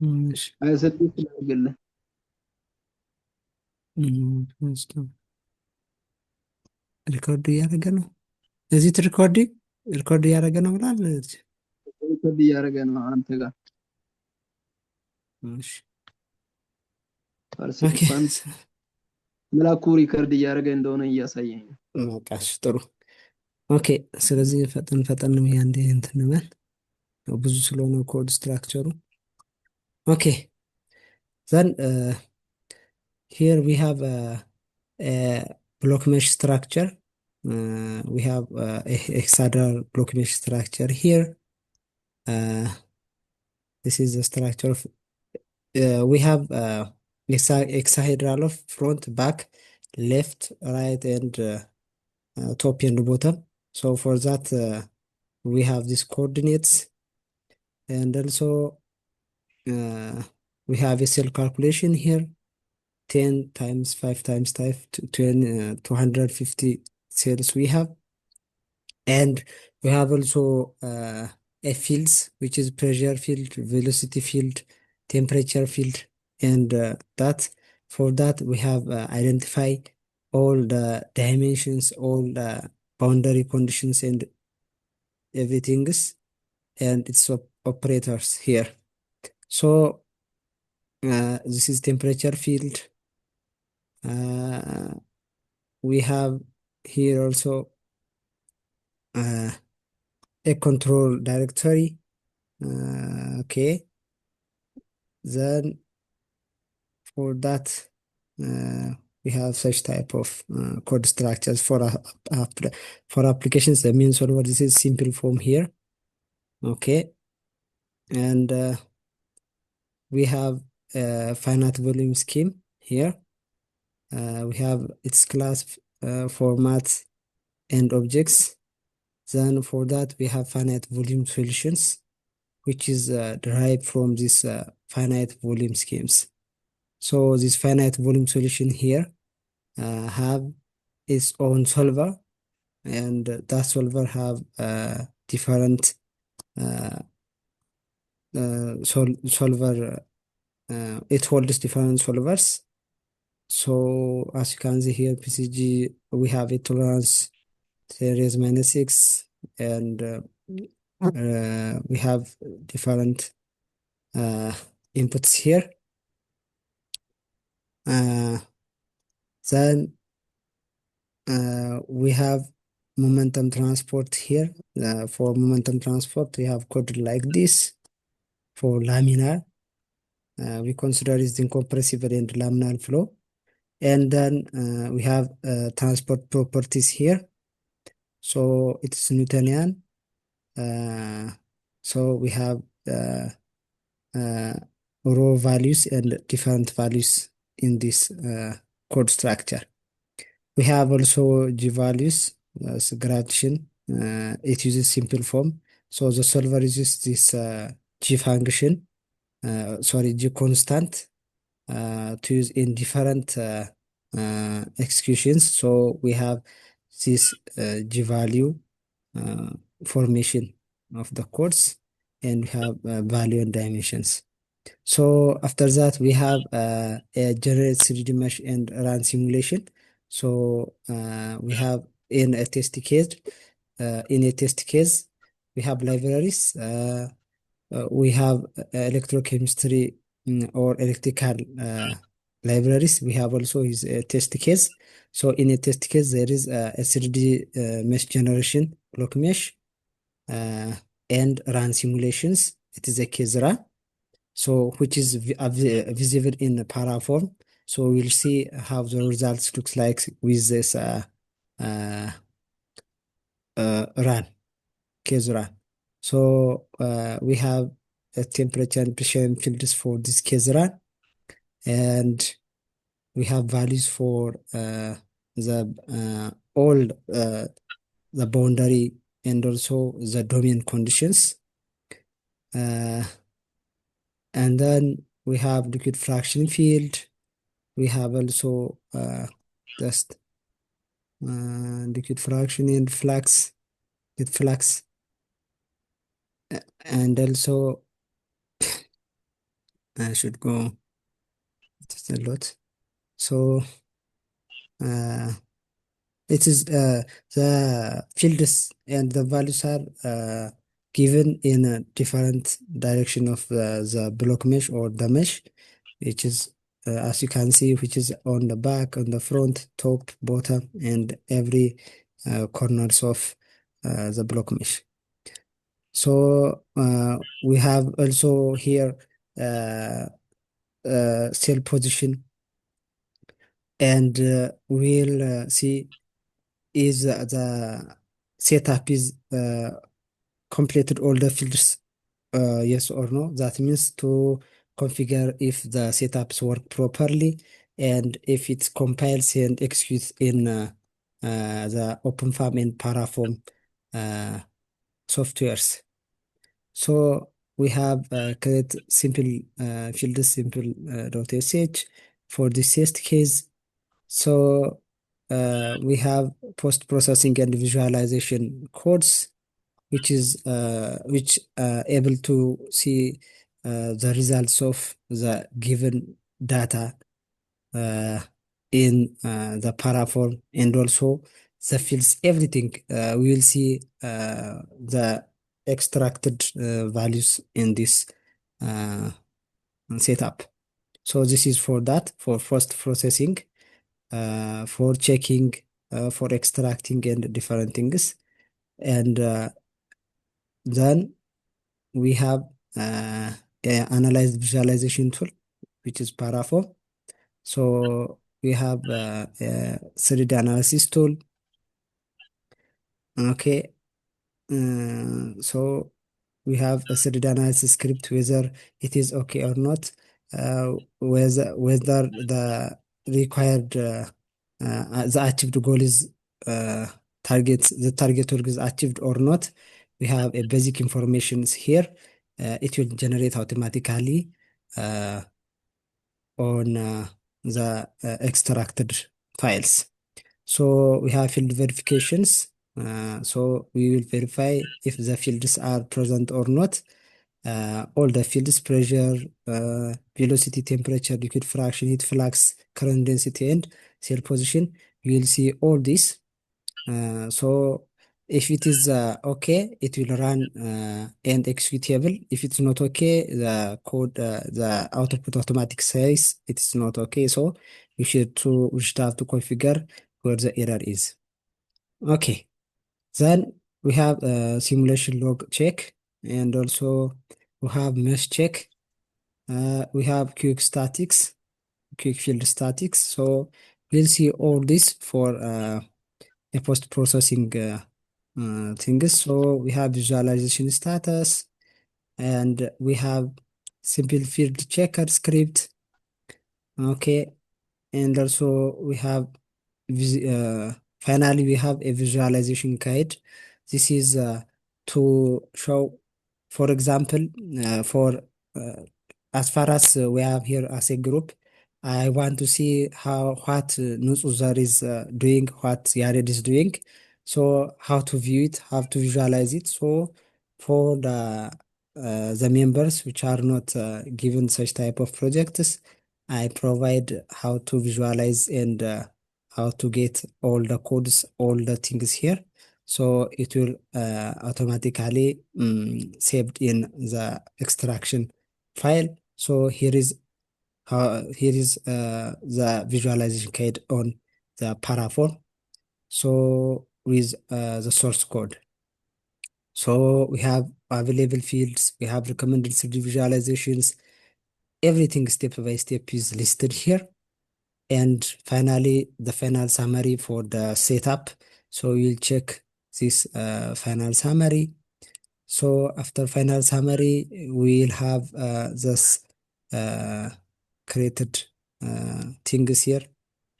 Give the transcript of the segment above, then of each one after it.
ماشي. 26 ላድርግልህ። ሪኮርድ እያደረገ ነው። እዚህ ሪኮርድ እያደረገ ነው ብላል። ሪከርድ እያደረገ ነው አንተ ጋር እሺ ኦኬ። ፓርቲሲፓንት መላኩ ሪከርድ እያደረገ እንደሆነ እያሳየኝ ነው። በቃ እሺ ጥሩ። ኦኬ ስለዚህ ፈጠን ፈጠን አንዴ እንትን እንበል ብዙ ስለሆነ ኮድ ስትራክቸሩ። ኦኬ ዘን here we have a block mesh structure. We have a hexagonal block mesh structure here. This is the structure of we have hexahedral of front, back, left, right, and top and bottom. So for that we have these coordinates, and also we have a cell calculation here. 10 times 5 times 5 to 250 cells we have, and we have also a fields, which is pressure field, velocity field, temperature field, and that for that we have identify all the dimensions, all the boundary conditions, and everything, and its operators here. So this is temperature field. We have here also a control directory. Okay, then for that we have such type of code structures for for applications. The main solver, this is simpleFoam here. Okay, and we have a finite volume scheme here. We have its class, format, and objects. Then for that we have finite volume solutions, which is derived from this finite volume schemes. So this finite volume solution here have its own solver, and that solver have different solver. It holds different solvers. So as you can see here, PCG, we have a tolerance series -6, and we have different inputs here. Then we have momentum transport here. For momentum transport, we have code like this. For laminar, we consider is incompressible and laminar flow. And then we have transport properties here. So it's Newtonian. So we have raw values and different values in this code structure. We have also G values as gradation. It uses simpleFoam. So the solver uses this G function, G constant, to use in different executions. So we have this G value formation of the codes, and we have value and dimensions. So after that, we have a generate 3D mesh and run simulation. So we have in a test case, we have libraries. We have electrochemistry or electrical libraries. We have also is a test case. So in a test case, there is a 3D mesh generation, block mesh, and run simulations. It is a case run. So which is visible in the ParaView. So we'll see how the results looks like with this uh, run, case run. So we have a temperature and pressure fields for this case run, and we have values for the all the boundary and also the domain conditions. And then we have liquid fraction field. We have also just liquid fraction and flux, with flux, and also I should go just a lot. So it is the fields and the values are given in a different direction of the block mesh or the mesh, which is as you can see, which is on the back, on the front, top, bottom, and every corners of the block mesh. So we have also here cell position, and we'll see is the setup is completed all the fields, yes or no. That means to configure if the setups work properly and if it compiles and executes in the OpenFOAM and ParaView softwares. So we have create simple field simple .sh for this test case. So we have post-processing and visualization codes, which is able to see the results of the given data uh, in the paraform, and also the fields, everything. We will see the extracted values in this uh, setup. So this is for that, for post processing, for checking, for extracting and different things. And then we have analyzed visualization tool, which is ParaFoam. So we have a 3D analysis tool. Okay. So we have a 3D analysis script, whether it is okay or not, whether the required the achieved goal is the target work is achieved or not. We have a basic information here. It will generate automatically on the extracted files. So we have field verifications. So we will verify if the fields are present or not. All the fields: pressure, velocity, temperature, liquid fraction, heat flux, current density, and cell position. You will see all this. So if it is okay, it will run and executable. If it's not okay, the code, the output automatic says it's not okay. So we should have to configure where the error is. Okay. Then we have simulation log check, and also we have mesh check. We have quick statics, quick field statics. So we'll see all this for a post-processing things. So we have visualization status, and we have simple field checker script. Okay, and also we have finally we have a visualization guide. This is to show, for example, for uh, as far as we have here as a group, I want to see what Nusuzar is doing, what Yared is doing. So how to view it, how to visualize it. So for the members which are not given such type of projects, I provide how to visualize and how to get all the codes, all the things here. So it will automatically saved in the extraction file. So here is the visualization guide on the paraform. So with the source code. So we have available fields, we have recommended 3D visualizations, everything step by step is listed here. And finally, the final summary for the setup. So we'll check this final summary. So after final summary, we'll have this created things here.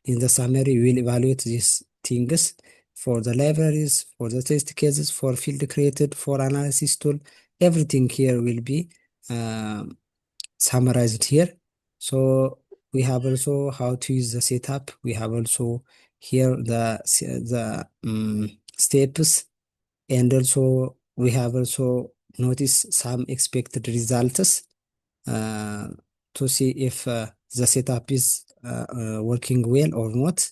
In the summary, we'll evaluate these things for the libraries, for the test cases, for field created, for analysis tool. Everything here will be summarized here. So we have also how to use the setup. We have also here the steps, and also we have also noticed some expected results. Uh, to see if the setup is working well or not.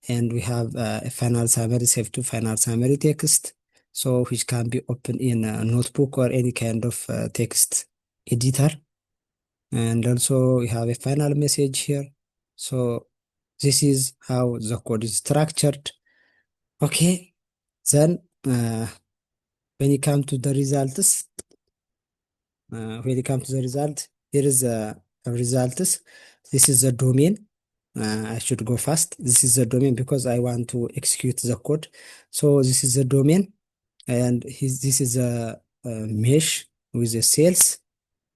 And we have a final summary, save to final summary text, so which can be opened in a notebook or any kind of text editor. And also we have a final message here. So this is how the code is structured. Okay, then when you come to the results, here is a results. This is the domain. I should go fast. This is the domain because I want to execute the code. So this is the domain, and this is a mesh with the cells,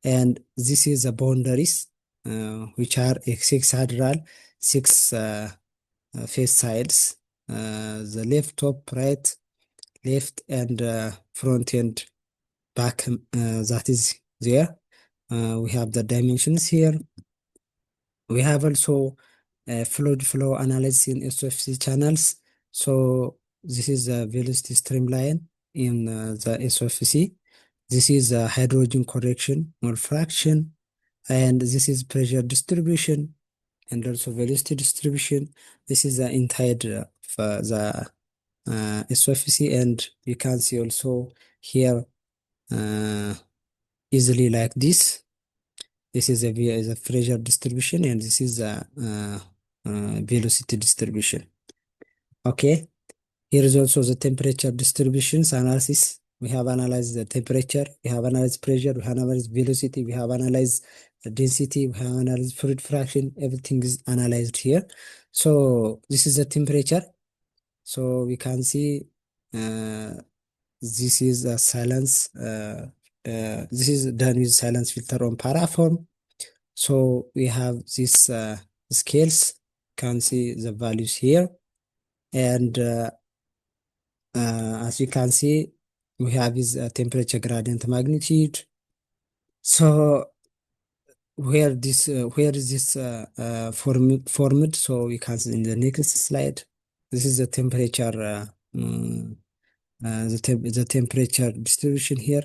and this is the boundaries, which are hexahedral, six face sides, the left, top, right, left, and front and back. That is there. We have the dimensions here. We have also fluid flow analysis in SOFC channels. So this is the velocity streamline in the SOFC. This is hydrogen correction or fraction, and this is pressure distribution and also velocity distribution. This is the entire for the SOFC, and you can see also here easily like this. This is a pressure distribution, and this is a velocity distribution. Okay, here is also the temperature distributions analysis. We have analyzed the temperature, we have analyzed pressure, we have analyzed velocity, we have analyzed the density, we have analyzed fluid fraction. Everything is analyzed here. So this is the temperature. So we can see this is a silence. This is done with silence filter on ParaView. So we have these scales. Can see the values here, and as you can see, we have this temperature gradient magnitude. So where is this formed? So we can see in the next slide. This is the temperature. The temperature distribution here.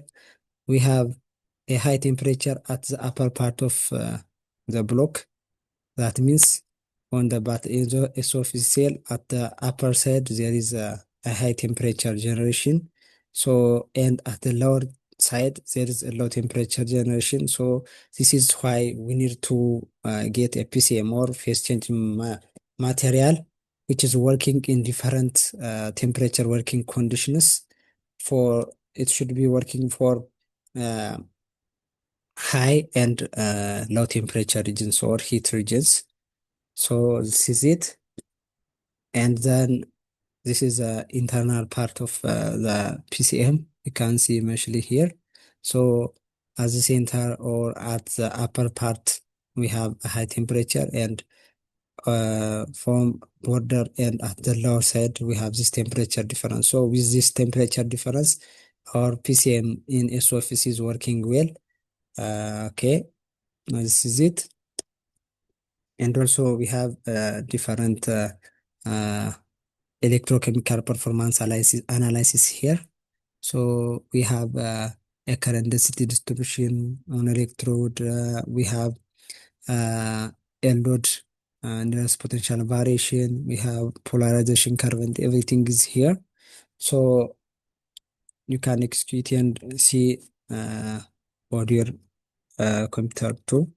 We have a high temperature at the upper part of the block. That means on the SOFC cell at the upper side, there is a high temperature generation. So, and at the lower side, there is a low temperature generation. So this is why we need to get a PCM or phase changing material, which is working in different temperature working conditions. For it should be working for high and low temperature regions or heat regions. So this is it. And then this is the internal part of the PCM. You can see mostly here. So at the center or at the upper part, we have a high temperature, and from border and at the lower side, we have this temperature difference. So with this temperature difference, our PCM in SOFC is working well. Okay, now this is it. And also we have different electrochemical performance analysis here. So we have a current density distribution on electrode. We have load nearest potential variation. We have polarization curve, and everything is here. So you can execute and see on your computer too.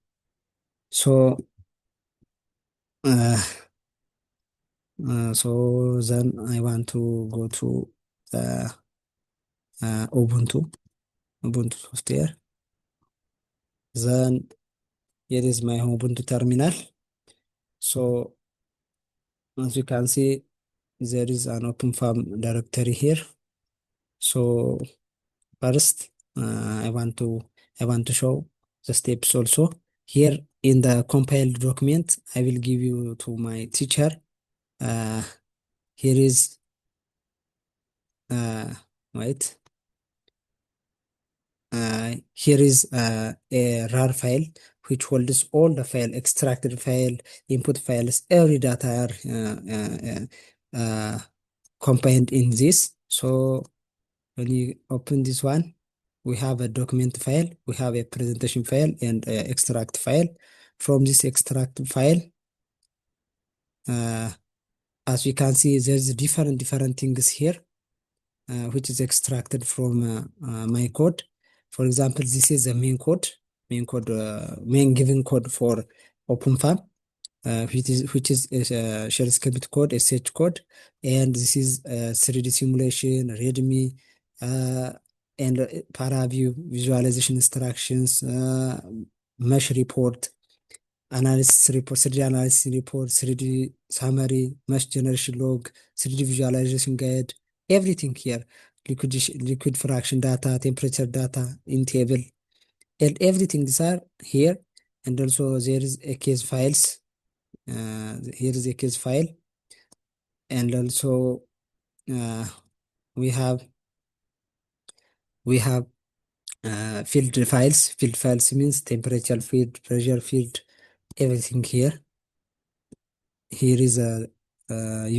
So so then I want to go to the Ubuntu software. Then here is my Ubuntu terminal. So as you can see, there is an OpenFOAM directory here. So first, I want to show the steps also. Here in the compiled document, I will give you to my teacher. Here is wait. Here is a RAR file which holds all the file, extracted file, input files, every data are combined in this. So when you open this one, we have a document file, we have a presentation file, and a extract file. From this extract file, as we can see, there's different things here, which is extracted from my code. For example, this is the main given code for OpenFOAM, which is a shell script code, SH code, and this is 3D simulation, README, and ParaView visualization instructions, mesh report, analysis report, 3D analysis report, 3D summary, mesh generation log, 3D visualization guide, everything here, liquid fraction data, temperature data in table, and everything these are here. And also there is a case files. Here is a case file, and also we have field files. Field files means temperature field, pressure field, everything here. Here is a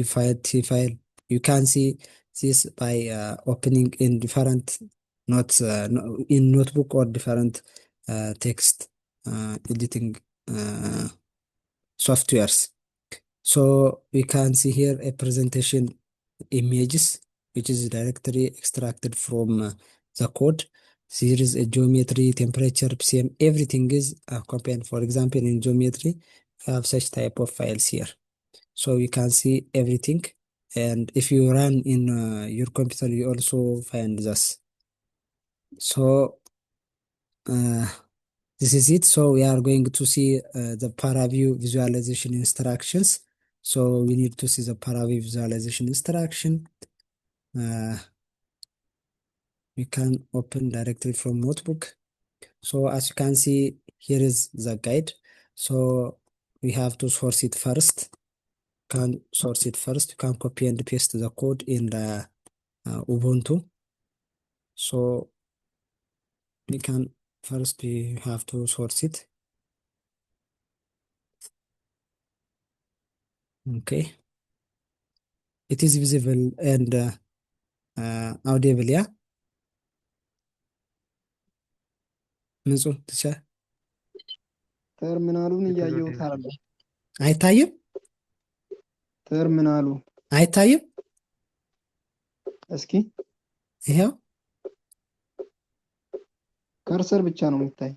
U file, T file. You can see this by opening in different notes in notebook or different text editing softwares. So we can see here a presentation images, which is directly extracted from the code. Here is a geometry, temperature, PCM, everything is copied. For example, in geometry, we have such type of files here. So you can see everything. And if you run in your computer, you also find this. So this is it. So we are going to see the ParaView visualization instructions. So we need to see the ParaView visualization instruction. We can open directly from notebook. So as you can see, here is the guide. So we have to source it first. You can copy and paste the code in the Ubuntu. So we have to source it. Okay. It is visible and audible, yeah? ንጹህ ትቻ ተርሚናሉን እያየሁት አለ። አይታይም? ተርሚናሉ አይታይም? እስኪ ይሄው ከርሰር ብቻ ነው የሚታይ።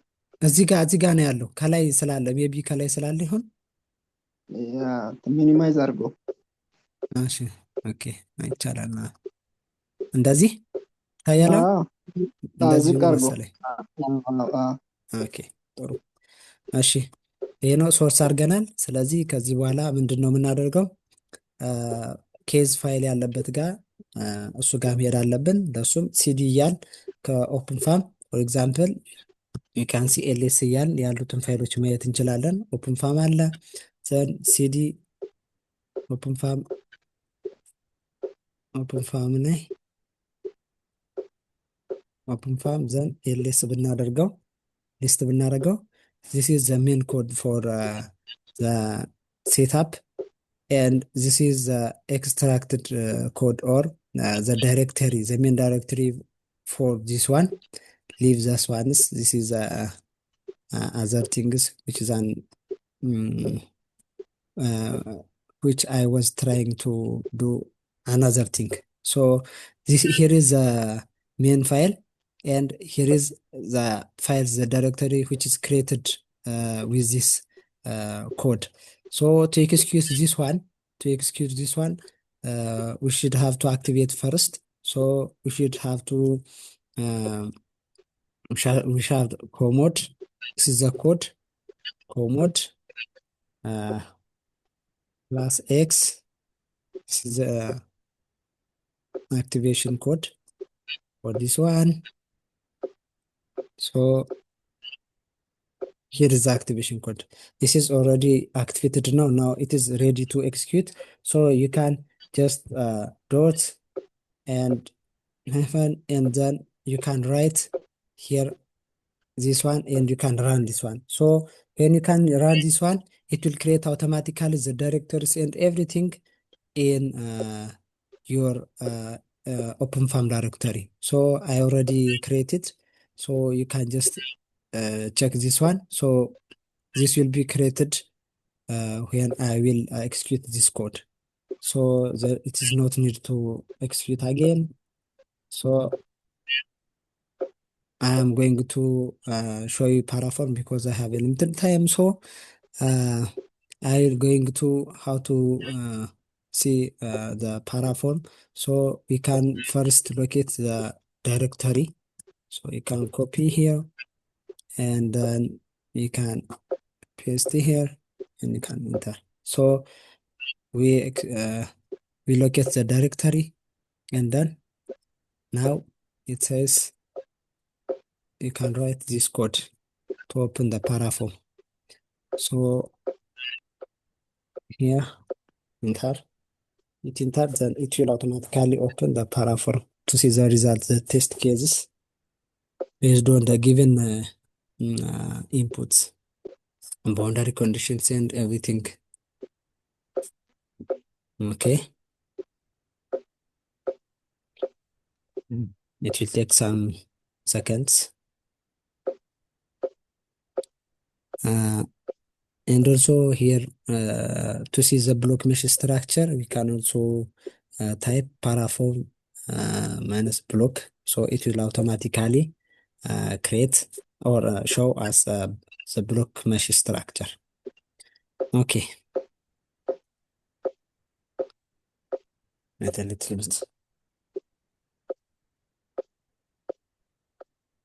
እዚህ ጋር ነው ያለው። ከላይ ስላለ ሜቢ ከላይ ስላለ ይሆን? ያ ሚኒማይዝ አድርገው። እሺ ኦኬ፣ ይቻላል። እንደዚህ ታያለ? እንደዚህ ነው መሰለኝ። ኦኬ ጥሩ። እሺ ይሄ ነው ሶርስ አድርገናል። ስለዚህ ከዚህ በኋላ ምንድነው የምናደርገው? ኬዝ ፋይል ያለበት ጋር እሱ ጋር መሄድ አለብን። ለሱም ሲዲ እያል ከኦፕንፋም ፎር ኤግዛምፕል ዩ ካን ሲ ኤልኤስ እያል ያሉትን ፋይሎች ማየት እንችላለን። ኦፕንፋም አለ፣ ዘን ሲዲ ኦፕንፋም ላይ ኦፕንፋም ዘን ኤልኤስ ብናደርገው ሊስት ብናደርገው this is the main code for the setup, and this is the extracted code or the main directory for this one. Leave this ones. This is other things which is which I was trying to do another thing. So here is the main file, and here is the files, the directory which is created with this code. So to execute this one, we should have to activate first. So we should have to we shall commode. This is the code commode plus X. This is the activation code for this one. So here is the activation code. This is already activated now. Now it is ready to execute. So you can just dot and hyphen, and then you can write here this one, and you can run this one. So when you can run this one, it will create automatically the directories and everything in your OpenFOAM directory. So I already created. So you can just check this one. So this will be created when I will execute this code. So it is not need to execute again. So I am going to show you ParaForm because I have a limited time. So I'm going to how to see the ParaForm. So we can first locate the directory. So you can copy here and then you can paste here and you can enter. So we locate the directory and then now it says you can write this code to open the ParaForm. So here enter. It enter, then it will automatically open the ParaForm to see the result, the test cases based on the given inputs, boundary conditions, and everything. Okay. It will take some seconds. And also here to see the block mesh structure, we can also type ParaForm minus block. So it will automatically create or show us the block mesh structure. Okay. Wait a little bit.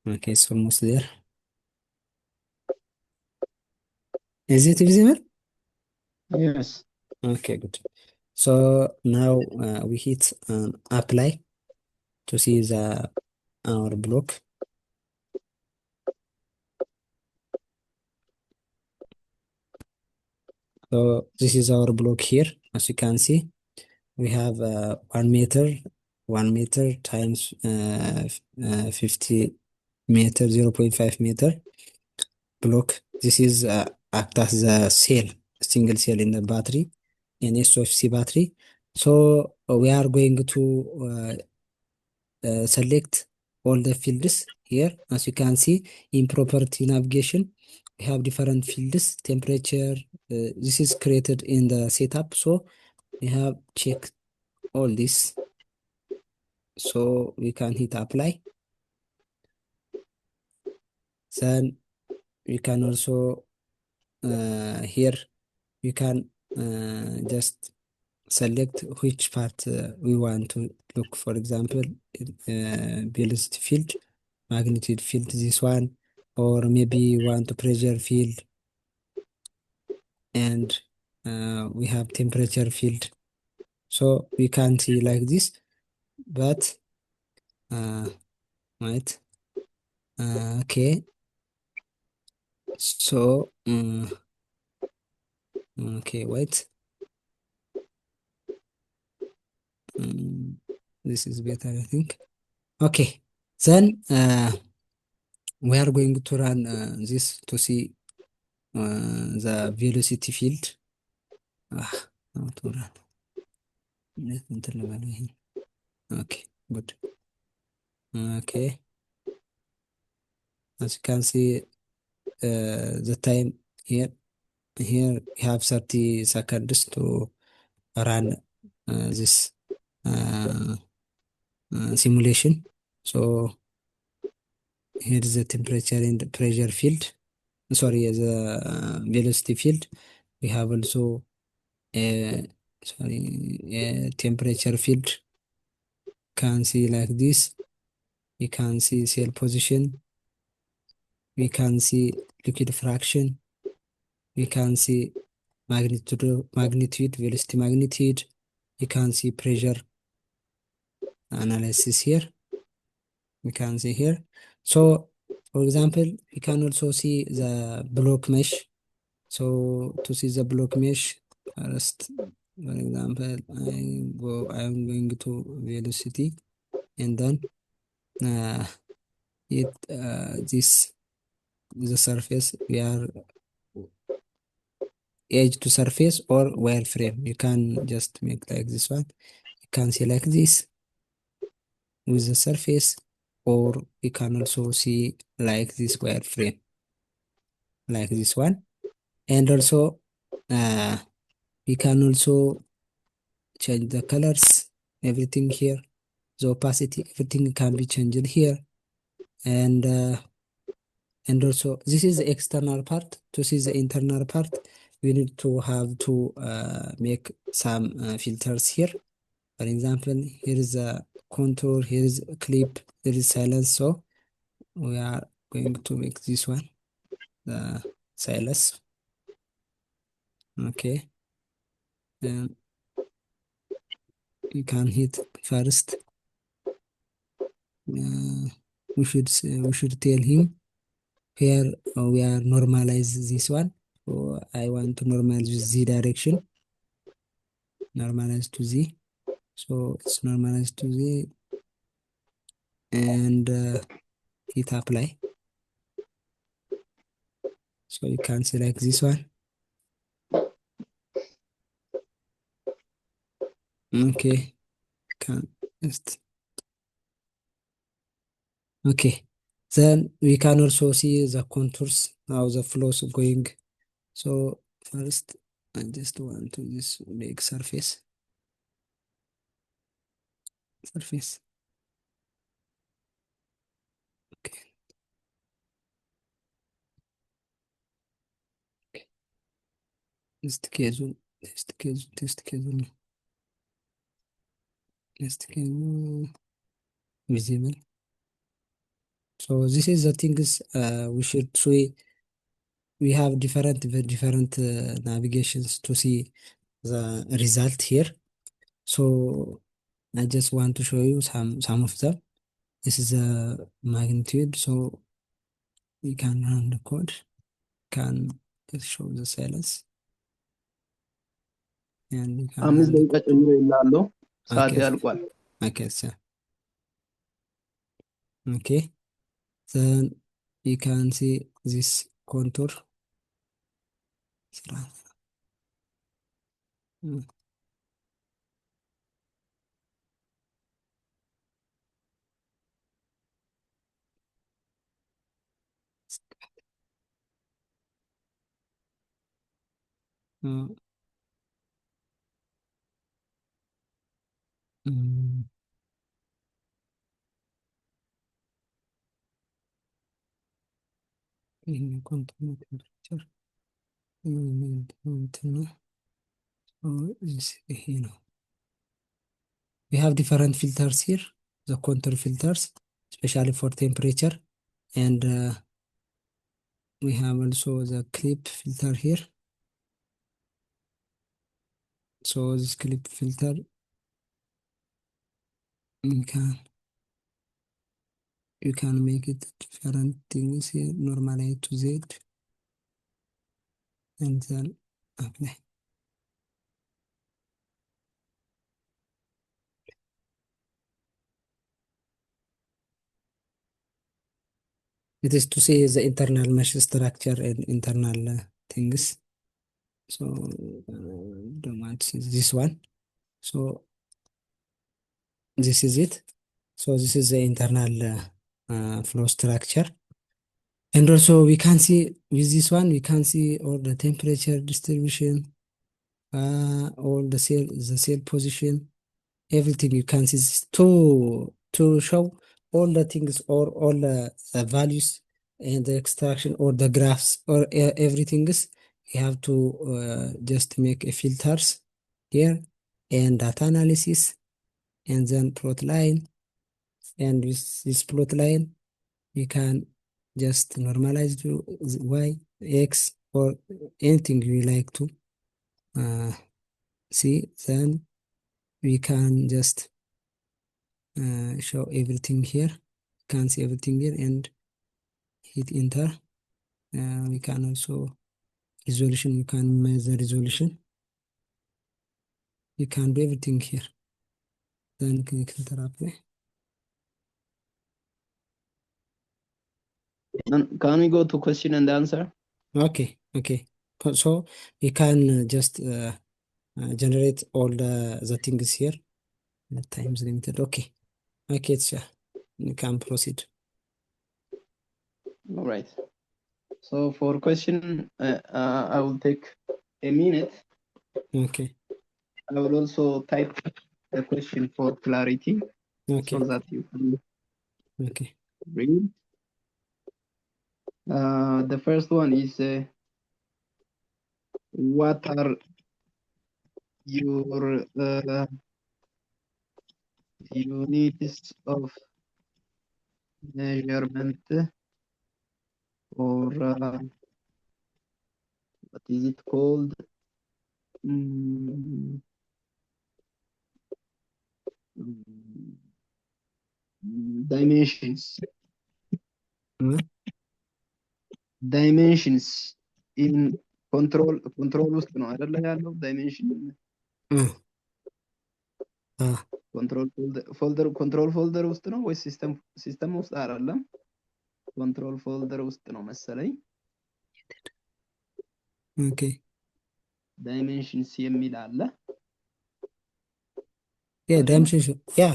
Okay, it's almost there. Is it visible? Yes. Okay, good. So now we hit apply to see our block. So this is our block here. As you can see, we have 1 meter times 50 meter, 0.5 meter block. This is act as a cell, single cell in the battery, an SOFC battery. So we are going to select all the fields here. As you can see, in property navigation, we have different fields, temperature. This is created in the setup. So we have checked all this. So we can hit apply. Then we can also here you can just select which part we want to look. For example, velocity field, magnitude field, this one, or maybe you want pressure field, and we have temperature field. So we can see like this, but right. Okay. So okay, wait. This is better, I think. Okay, then we are going to run this to see the velocity field. How to run? Okay, good. Okay, as you can see, the time here we have 30 seconds to run this simulation. So here is the temperature and the pressure field. Sorry, the velocity field. We have also temperature field. Can see like this. We can see cell position. We can see liquid fraction. We can see magnitude, velocity magnitude. You can see pressure analysis here. We can see here. So, for example, we can also see the block mesh. So to see the block mesh, first, for example, I'm going to velocity, and then this the surface. We are edge to surface or wireframe. You can just make like this one. You can see like this with the surface, or we can also see like this wireframe, like this one. And also we can also change the colors, everything here, the opacity, everything can be changed here. And also this is the external part. To see the internal part, we need to have to make some filters here. For example, here is a contour, here is a clip, there is silence. So we are going to make this one, the silence. Okay. Then you can hit first. We should tell him here we are normalize this one. So I want to normalize with Z direction. Normalize to Z. So it's normalized to Z and hit apply. So you can select this one. Okay. Can just okay. Then we can also see the contours, how the flows going. So first, I just want to just make surface. Surface. Okay. Okay. Test case one. Test case. Test case one. Test case one. Visible. So this is the things we should try. We have different navigations to see the result here. So I just want to show you some of them. This is a magnitude, so we can run the code. Can just show the silence, and we can አምስት run the ደቂቃ ጨምሮ ይላለሁ። ሰዓት okay. ያልቋል። Okay, so okay. Then we can see this contour. Mm. Mm. Mm. Contour temperature. So this here. We have different filters here, the contour filters, especially for temperature, and we have also the clip filter here. So this clip filter, you can make it different things here, normal A to Z, and then apply. It is to see the internal mesh structure and internal things. So don't want to see this one. So this is it. So this is the internal flow structure. And also we can see with this one, we can see all the temperature distribution, all the cell position, everything. You can see this to show all the things or all the values and the extraction or the graphs or everything is. You have to just make a filters here and data analysis and then plot line. And with this plot line, you can just normalize to y, x, or anything you like to see. Then we can just show everything here. You can see everything here and hit enter. We can also resolution. You can measure resolution. You can do everything here. Then click enter apply. Can we go to question and answer? Okay. So we can just generate all the things here. The times limited. Okay, it's You can proceed. All right. So for question, I will take a minute. Okay. I will also type the question for clarity Okay. so that you can Okay. read. The first one is what are your units of measurement, or what is it called? Mm, dimensions. Huh? Dimensions in control ውስጥ ነው አይደለ ያለው ዳይሜንሽን ኮንትሮል ፎልደር ውስጥ ነው ወይስ ሲስተም ውስጥ አይደለም? ኮንትሮል ፎልደር ውስጥ ነው መሰለኝ። ኦኬ ዳይሜንሽንስ የሚል አለ። Yeah, dimension. Yeah,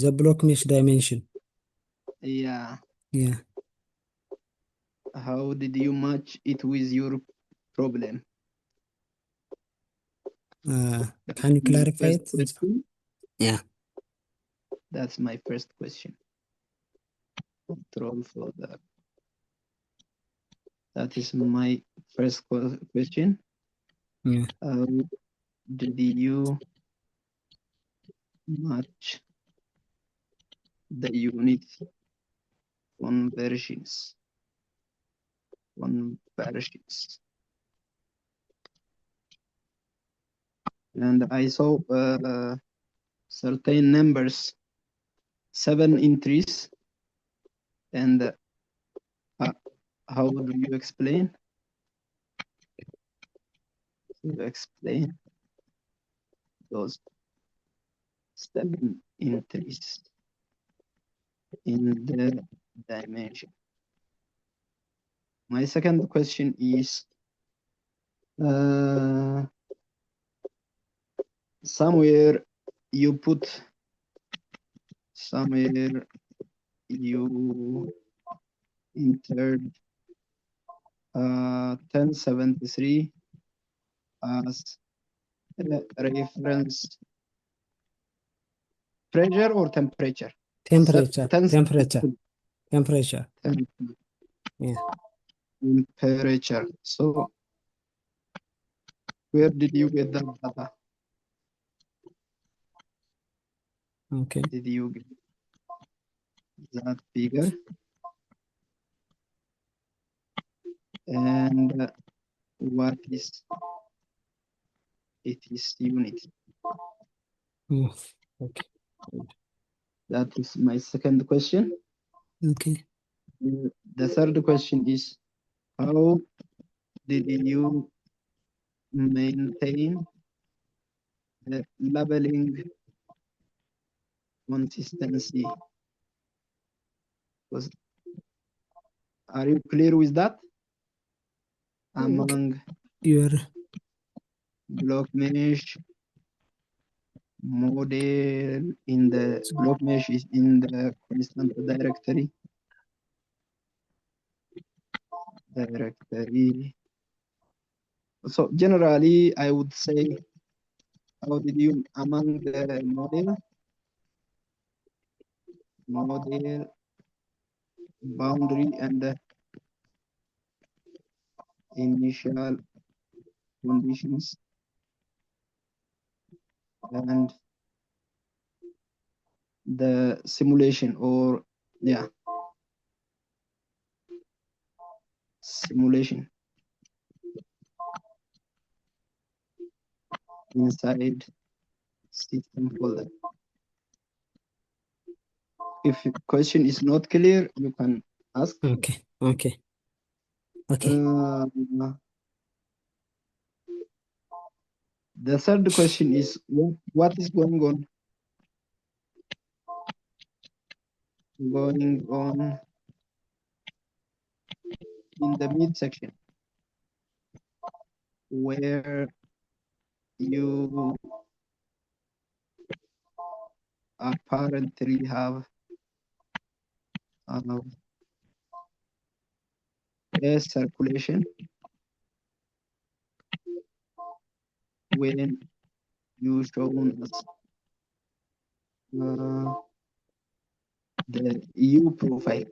the block mesh dimension. Yeah. Yeah. How did you match it with your problem? Can you clarify it? Yeah. That's my first question. Control folder. That is my first question. Yeah. How did you match the unit conversions? And I saw certain numbers, 7 entries, and how do you explain those 7 entries in the dimension? My second question is somewhere you entered 1073 as reference pressure or temperature? Temperature. Yeah. Temperature. So where did you get that data? Okay. Did you get that figure? And what is its unit? Okay. That is my second question. Okay. The third question is, how did you maintain the labeling consistency? Are you clear with that? Among your block mesh model, in the block mesh is in the constant directory. So generally, I would say, how did you among the model boundary and the initial conditions and the simulation, or simulation inside system folder. If your question is not clear, you can ask. Okay. The third question is, what is going on in the midsection, where you apparently have a circulation when you shown us the U profile,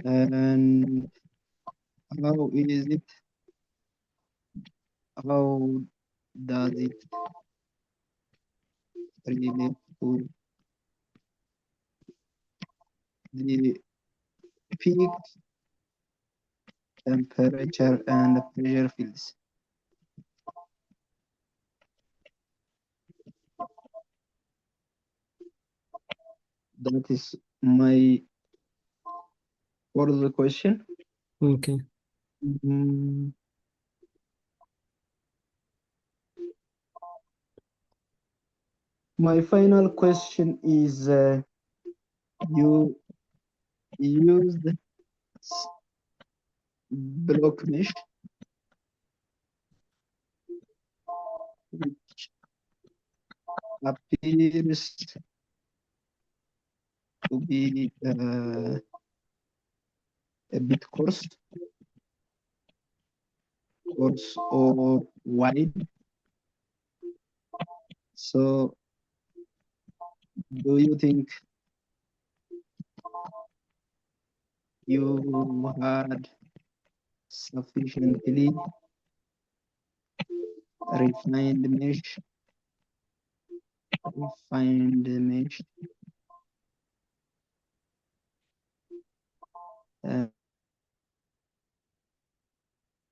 and how is it? How does it relate to the peak temperature and pressure fields? That is my fourth question. Okay. My final question is, you used block mesh, which appears to be a bit coarse or wide. So do you think you had sufficiently refined mesh